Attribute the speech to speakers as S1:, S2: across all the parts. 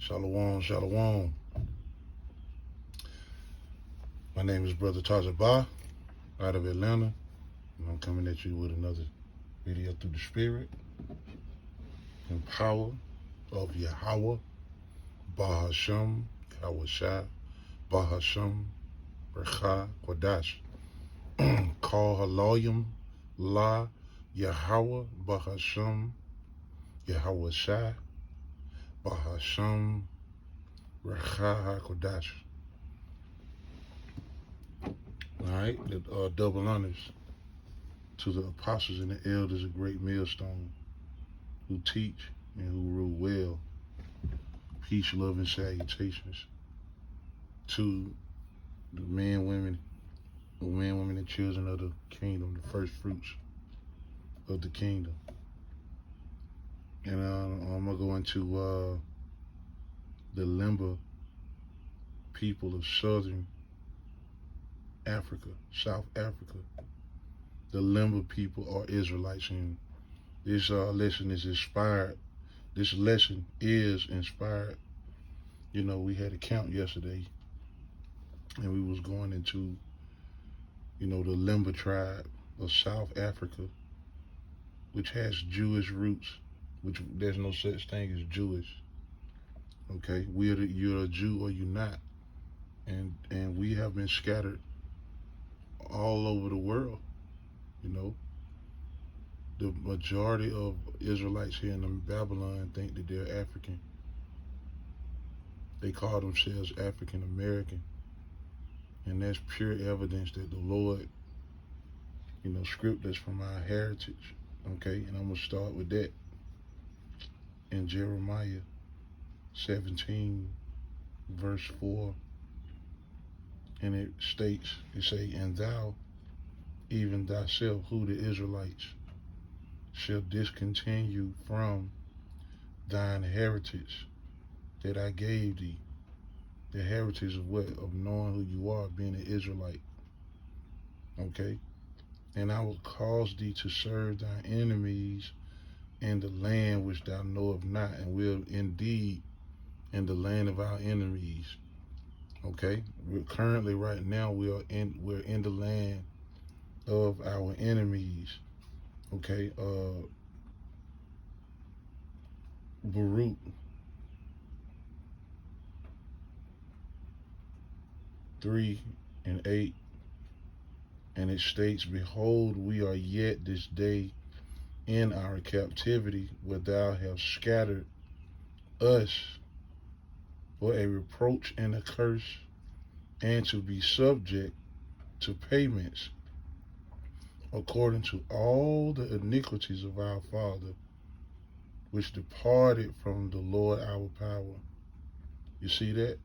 S1: Shalom, shalom. My name is Brother Tajabah out of Atlanta, and I'm coming at you with another video through the Spirit and power of Yahweh, Bahasham, Yahweh Shai, Bahasham, Recha, Kodash. Call Haloyim, La, Yahweh, Bahasham, Yahweh Shai, Bahasham, Recha, Kodash. All right, the double honors to the apostles and the elders of Great Millstone who teach and who rule well. Peace, love, and salutations to the men, women, and children of the kingdom, the first fruits of the kingdom. And I'm going to go into the Lemba people of Southern Africa, South Africa. The Lemba people are Israelites, and this lesson is inspired. This lesson is inspired. You know, we had a count yesterday, and we was going into, the Lemba tribe of South Africa, which has Jewish roots, which there's no such thing as Jewish. Okay, you're a Jew or you're not, and we have been scattered all over the world. The majority of Israelites here in Babylon think that they're African. They call themselves African American. And that's pure evidence that the Lord, script us from our heritage. Okay, and I'm going to start with that in Jeremiah 17, verse 4. And it states, and thou, even thyself, who the Israelites, shall discontinue from thine heritage that I gave thee. The heritage of what? Of knowing who you are, being an Israelite. Okay? And I will cause thee to serve thine enemies in the land which thou knowest not, and will indeed in the land of our enemies. Okay? We're currently, right now, we're in the land of our enemies. Okay? Baruch 3:8, and it states, behold, we are yet this day in our captivity, where thou hast scattered us for a reproach and a curse, and to be subject to payments according to all the iniquities of our father, which departed from the Lord our power. You see that?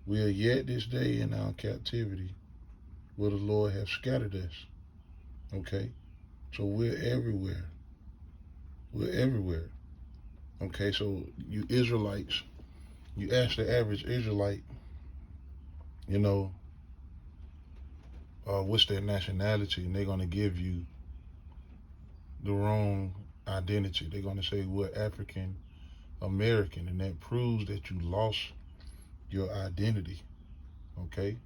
S1: We are yet this day in our captivity, where the Lord has scattered us. Okay? So we're everywhere. We're everywhere. Okay, so you Israelites, you ask the average Israelite, what's their nationality, and they're going to give you the wrong identity. They're going to say we're African American, and that proves that you lost your identity. Okay?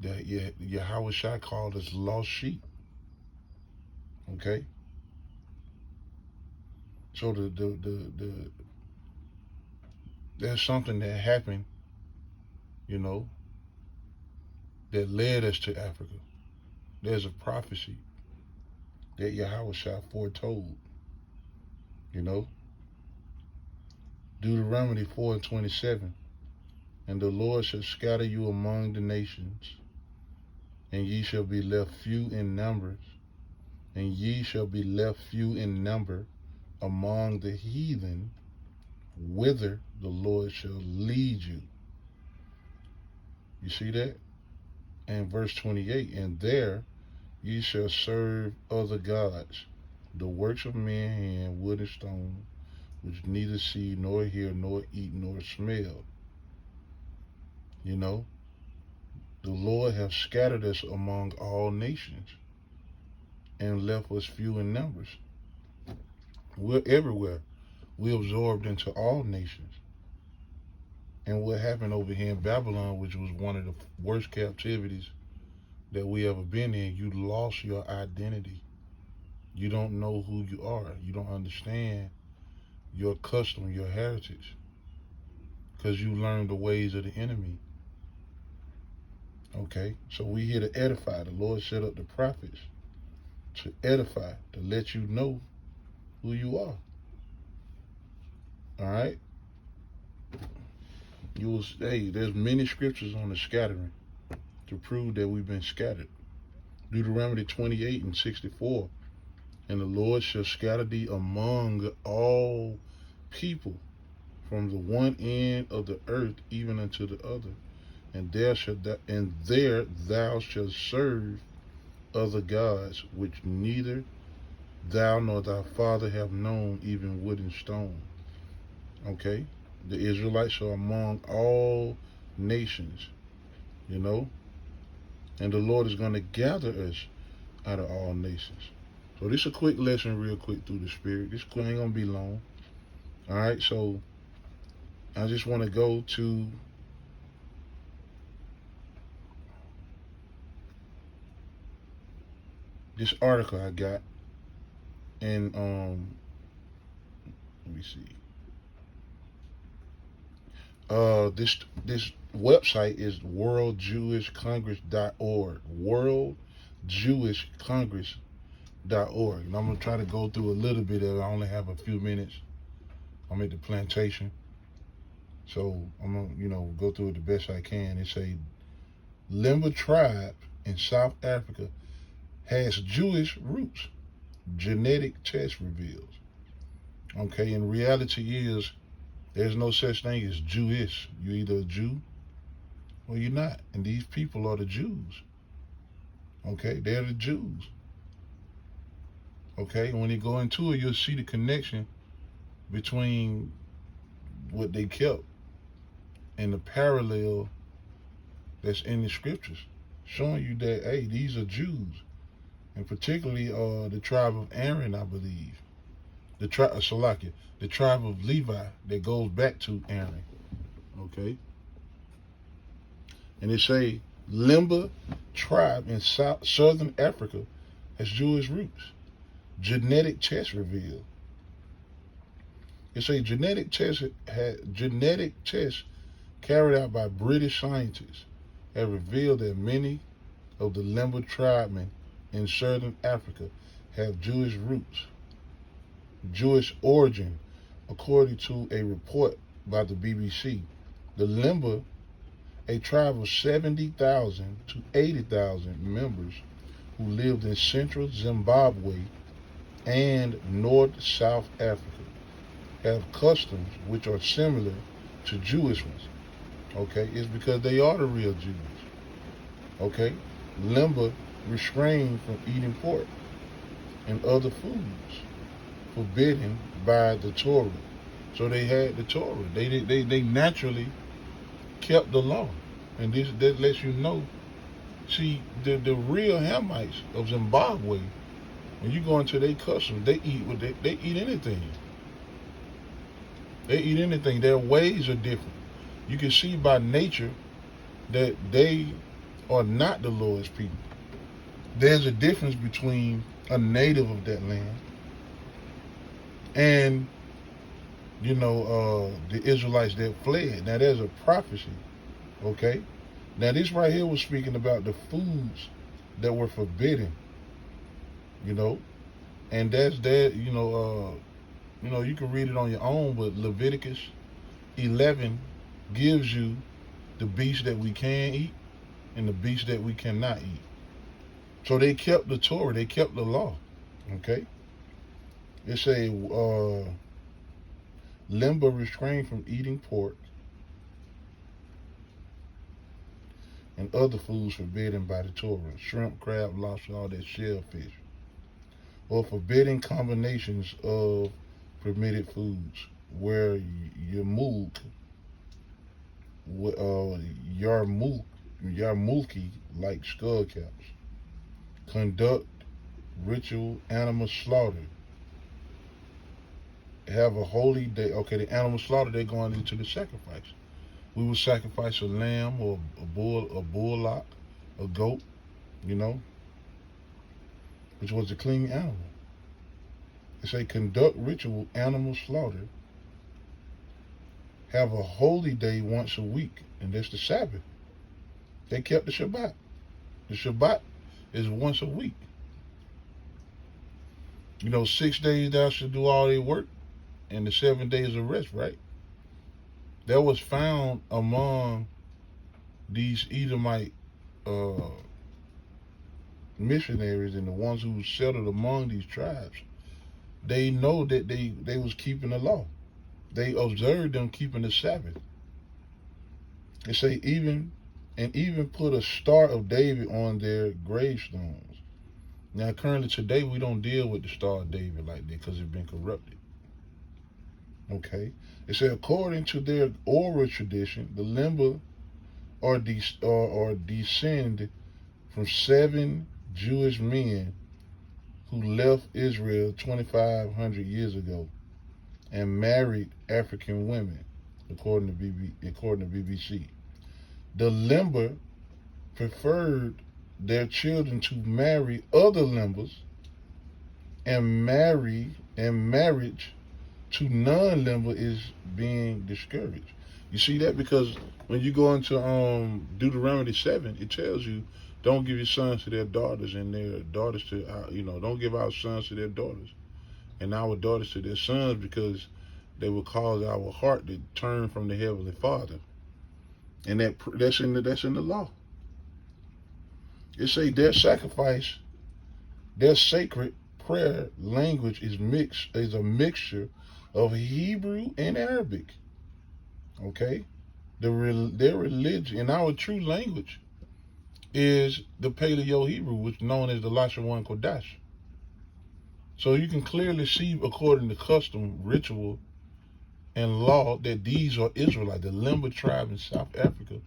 S1: That Yahweh Shai called us lost sheep. Okay? So there's something that happened, that led us to Africa. There's a prophecy that Yahweh Shai foretold. Deuteronomy 4:27. And the Lord shall scatter you among the nations, and ye shall be left few in numbers, and ye shall be left few in number among the heathen, whither the Lord shall lead you. You see that? And verse 28, and there ye shall serve other gods, the works of man's hand, wood and stone, which neither see, nor hear, nor eat, nor smell. The Lord hath scattered us among all nations and left us few in numbers. We're everywhere. We absorbed into all nations. And what happened over here in Babylon, which was one of the worst captivities that we ever been in, you lost your identity. You don't know who you are. You don't understand your custom, your heritage, because you learned the ways of the enemy. Okay? So we here to edify. The Lord set up the prophets to edify, to let you know who you are. All right? You will say there's many scriptures on the scattering to prove that we've been scattered. Deuteronomy 28:64. And the Lord shall scatter thee among all people, from the one end of the earth even unto the other, and there thou shalt serve other gods, which neither thou nor thy father have known, even wood and stone. Okay? The Israelites are among all nations, you know? And the Lord is going to gather us out of all nations. So this is a quick lesson real quick through the Spirit. This ain't going to be long. All right, so I just want to go to this article I got. And let me see. This website is worldjewishcongress.org. worldjewishcongress.org. And I'm going to try to go through a little bit of it. I only have a few minutes. I'm at the plantation. So I'm going to, go through it the best I can. It say, Lemba tribe in South Africa has Jewish roots. Genetic test reveals. Okay, and reality is there's no such thing as Jewish. You're either a Jew or you're not. And these people are the Jews. Okay, they're the Jews. Okay, and when you go into it, you'll see the connection between what they kept and the parallel that's in the scriptures, showing you that, hey, these are Jews. And particularly the tribe of Aaron, I believe. The tribe of Salakia, the tribe of Levi that goes back to Aaron. Okay? And they say Lemba tribe in southern Africa has Jewish roots. Genetic tests reveal. It say genetic tests carried out by British scientists have revealed that many of the Lemba tribemen in southern Africa have Jewish roots, Jewish origin, according to a report by the BBC. The Lemba, a tribe of 70,000 to 80,000 members who lived in central Zimbabwe and north-south Africa, have customs which are similar to Jewish ones. Okay, it's because they are the real Jews. Okay, Lemba restrained from eating pork and other foods forbidden by the Torah. So they had the Torah. They naturally kept the law. And that lets you know, see, the real Hamites of Zimbabwe, when you go into their customs, they eat anything. They eat anything. Their ways are different. You can see by nature that they are not the Lord's people. There's a difference between a native of that land and, the Israelites that fled. Now, there's a prophecy, okay? Now, this right here was speaking about the foods that were forbidden, and that's that, you can read it on your own, but Leviticus 11 gives you the beasts that we can eat and the beasts that we cannot eat. So they kept the Torah, they kept the law, okay? It say, Lemba restrained from eating pork and other foods forbidden by the Torah, shrimp, crab, lobster, all that shellfish, or forbidden combinations of permitted foods, where yarmulke, like skull caps, conduct ritual animal slaughter, have a holy day. Okay, the animal slaughter, they're going into the sacrifice. We would sacrifice a lamb or a bullock, a goat, you know, which was a clean animal. It say conduct ritual animal slaughter. Have a holy day once a week, and that's the Sabbath. They kept the Shabbat. The Shabbat is once a week. 6 days thou should do all their work, and the 7 days of rest, right? That was found among these Edomite missionaries and the ones who settled among these tribes. They know that they was keeping the law. They observed them keeping the Sabbath. They say even put a Star of David on their gravestones. Now, currently today, we don't deal with the Star of David like that because it's been corrupted. Okay? It said, according to their oral tradition, the Lemba are descend from 7 Jewish men who left Israel 2,500 years ago and married African women, according to BBC. The Lemba preferred their children to marry other Lembas, and marriage to non-Lemba is being discouraged. You see that? Because when you go into Deuteronomy 7, it tells you don't give your sons to their daughters and their daughters to don't give our sons to their daughters and our daughters to their sons, because they will cause our heart to turn from the Heavenly Father. And that's in the law. It say their sacrifice, their sacred prayer language is a mixture of Hebrew and Arabic. Okay? Their religion, and our true language is the Paleo-Hebrew, which is known as the Lashawan Kodash. So you can clearly see, according to custom, ritual, and law, that these are Israelites, the Lemba tribe in South Africa,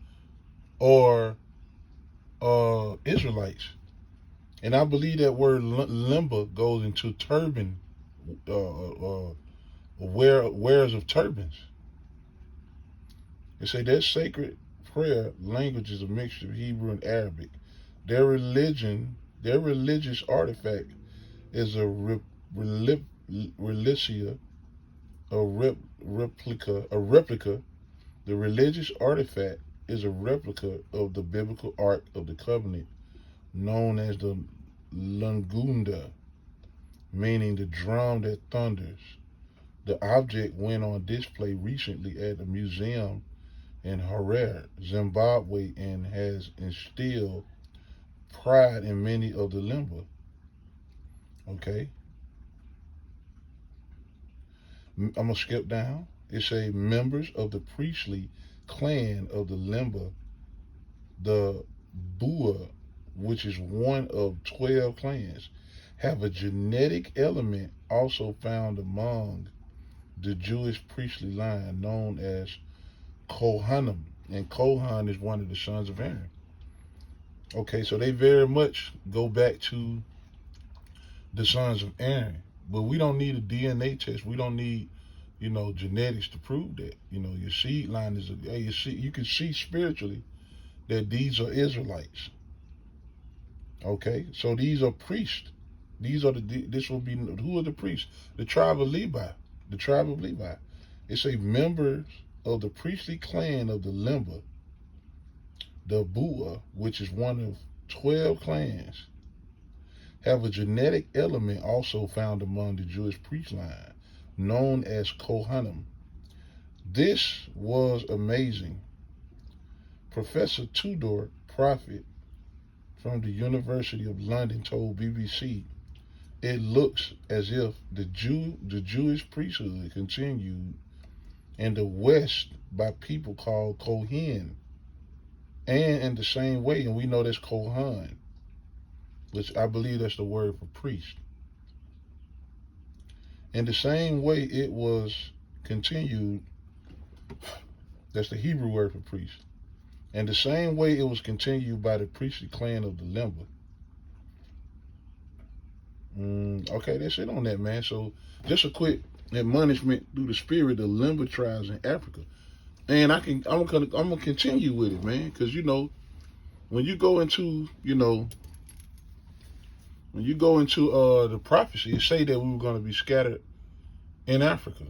S1: or Israelites. And I believe that word Lemba goes into turban, wearers of turbans. They say their sacred prayer language is a mixture of Hebrew and Arabic. Their religious artifact is a replica. The religious artifact is a replica of the biblical Ark of the Covenant, known as the Lungunda, meaning the drum that thunders. The object went on display recently at a museum in Harare, Zimbabwe, and has instilled pride in many of the Lemba. Okay? I'm going to skip down. It says members of the priestly clan of the Lemba, the Bua, which is one of 12 clans, have a genetic element also found among the Jewish priestly line known as Kohanim. And Kohan is one of the sons of Aaron. Okay, so they very much go back to the sons of Aaron. But we don't need a DNA test. We don't need, genetics to prove that. Your seed line is you can see spiritually that these are Israelites. Okay, so these are priests. Who are the priests? The tribe of Levi. The tribe of Levi. It's a members of the priestly clan of the Lemba, the Bua, which is one of 12 clans, have a genetic element also found among the Jewish priest line, known as Kohanim. This was amazing. Professor Tudor Prophet from the University of London told BBC, it looks as if the Jewish priesthood continued in the West by people called Kohen, and in the same way, and we know that's Kohan, which I believe that's the word for priest. In the same way it was continued, that's the Hebrew word for priest. And the same way it was continued by the priestly clan of the Lemba. Okay, that's it on that, man. So just a quick admonishment through the spirit of Lemba tribes in Africa. And I'm gonna continue with it, man, because when you go into the prophecy, it say that we were gonna be scattered in Africa.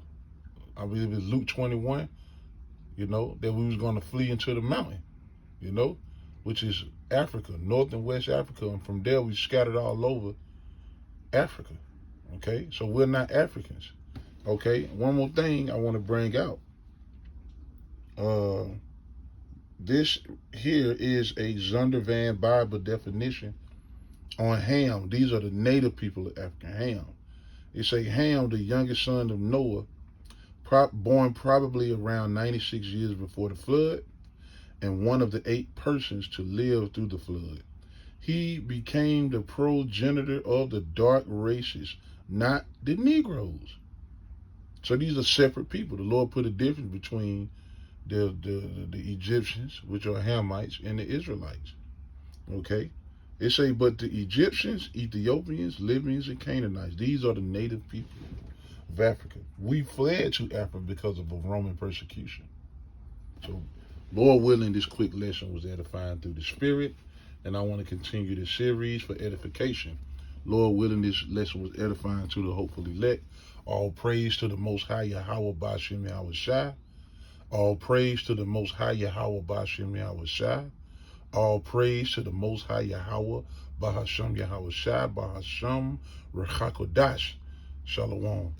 S1: I believe it's Luke 21. That we was gonna flee into the mountain. Which is Africa, North and West Africa, and from there we scattered all over Africa. Okay, so we're not Africans. Okay, one more thing I want to bring out. This here is a Zondervan Bible definition on Ham. These are the native people of Africa. Ham. It say Ham, the youngest son of Noah, born probably around 96 years before the flood, and one of the 8 persons to live through the flood. He became the progenitor of the dark races, not the Negroes. So these are separate people. The Lord put a difference between the Egyptians, which are Hamites, and the Israelites. Okay? It say, but the Egyptians, Ethiopians, Libyans, and Canaanites, these are the native people of Africa. We fled to Africa because of a Roman persecution. So, Lord willing, this quick lesson was edifying through the Spirit, and I want to continue this series for edification. Lord willing, this lesson was edifying to the hopeful elect. All praise to the Most High Yahweh Ba'Shem Yahweh Shai. All praise to the Most High Yahweh Ba'Shem Yahweh Shai. All praise to the Most High Yahweh Ba'Hashem Yahweh Shai Ba'Hashem Rechakodash. Shalom.